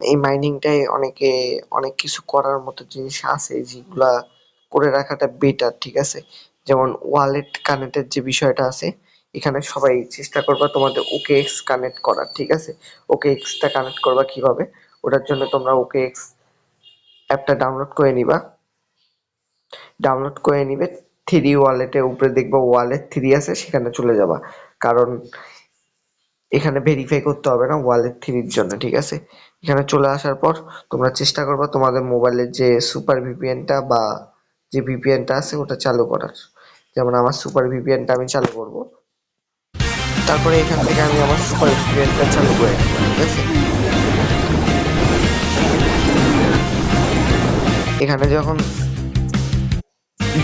এই মাইনিংটায় অনেক কিছু করার মতো জিনিস আছে যেগুলা করে রাখাটা বেটার, ঠিক আছে? যেমন ওয়ালেট কানেক্টের যে বিষয়টা আছে, এখানে সবাই চেষ্টা করবা তোমাদের OKX কানেক্ট করার, ঠিক আছে? OKX টা কানেক্ট করবা কিভাবে? ওটার জন্য তোমরা OKX অ্যাপটা ডাউনলোড করে নিবে, থ্রি ওয়ালেটের উপরে দেখবা ওয়ালেট থ্রি আছে, সেখানে চলে যাবা। কারণ এখানে ভেরিফাই করতে হবে না ওয়ালেট থ্রির জন্য, ঠিক আছে? এখানে চলে আসার পর তোমরা চেষ্টা করবা তোমাদের মোবাইলের যে সুপার ভিপিএনটা বা যে ভিপিএনটা আছে ওটা চালু করার। যেমন আমার সুপার ভিপিএনটা আমি চালু করব, তারপরে এখান থেকে আমি আমার সুপার ভিপিএনটা চালু করে নিব, ঠিক আছে? এখানে যখন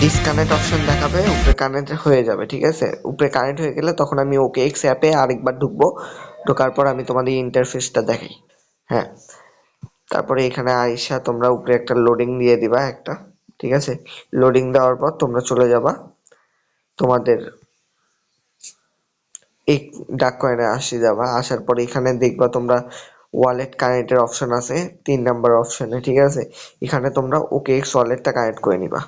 ডিসকানেক্ট অপশন দেখাবে উপরে কানেক্ট হয়ে যাবে, ঠিক আছে? উপরে কানেক্ট হয়ে গেলে তখন আমি OKX অ্যাপে আরেকবার ঢুকবো, ঢোকার পর আমি তোমাদের ইন্টারফেসটা দেখাই। হ্যাঁ, তারপরে এখানে আইসা তোমরা উপরে একটা লোডিং দিয়ে দিবা একটা, ঠিক আছে? লোডিং দেওয়ার পর তোমরা চলে যাবা তোমাদের এই ডাক কয়েনে যাবা, আসার পর এখানে দেখবা তোমরা ওয়ালেট কানেক্টের অপশন আছে 3 নাম্বার অপশনে, ঠিক আছে? এখানে তোমরা OKX ওয়ালেটটা কানেক্ট করে নিবা,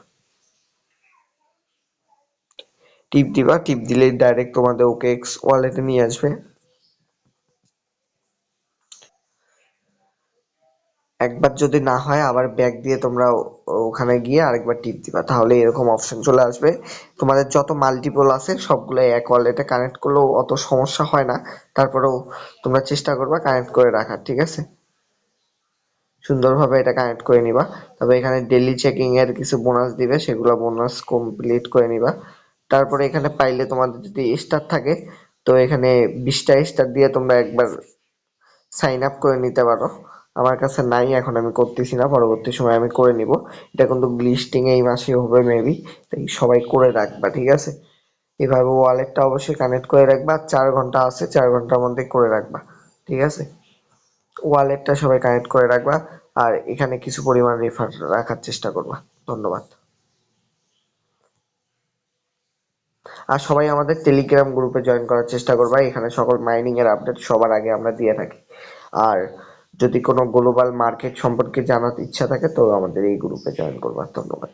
টিপ দিবা, টিপ দিলেই ডাইরেক্ট তোমাদের OKX ওয়ালেটে নিয়ে আসবে। একবার যদি না হয় আবার ব্যাক দিয়ে তোমরা ওখানে গিয়ে আরেকবার টিপ দিবা, তাহলে এরকম অপশন চলে আসবে। তোমাদের যত মাল্টিপল আছে সবগুলো এক ওয়ালেটে কানেক্ট করলেও অত সমস্যা হয় না, তারপরেও তোমরা চেষ্টা করবা কানেক্ট করে রাখার, ঠিক আছে? সুন্দরভাবে এটা কানেক্ট করে নিবা। তবে এখানে ডেইলি চেকিং এর কিছু বোনাস দিবে, সেগুলো বোনাস কমপ্লিট করে নিবা। তারপরে এখানে পাইলে তোমাদের যদি স্টার থাকে, তো এখানে 20টা স্টার দিয়ে তোমরা একবার সাইন আপ করে নিতে পারো। আমার কাছে নাই, এখন আমি করতেছি না, পরবর্তী সময় আমি করে নিব। এটা কিন্তু লিস্টিং এই মাসে হবে মেবি, তাই সবাই করে রাখবা, ঠিক আছে? এভাবে ওয়ালেটটা অবশ্যই কানেক্ট করে রাখবা, 4 ঘন্টা আছে, 4 ঘন্টার মধ্যে করে রাখবা, ঠিক আছে? ওয়ালেটটা সবাই কানেক্ট করে রাখবা, আর এখানে কিছু পরিমাণ রেফার রাখার চেষ্টা করবা। ধন্যবাদ। আর সবাই আমাদের টেলিগ্রাম গ্রুপে জয়েন করার চেষ্টা করবা, এখানে সকল মাইনিং এর আপডেট সবার আগে আমরা দিয়ে থাকি। আর যদি কোনো গ্লোবাল মার্কেট সম্পর্কে জানার ইচ্ছা থাকে তো আমাদের এই গ্রুপে জয়েন করবা। ধন্যবাদ।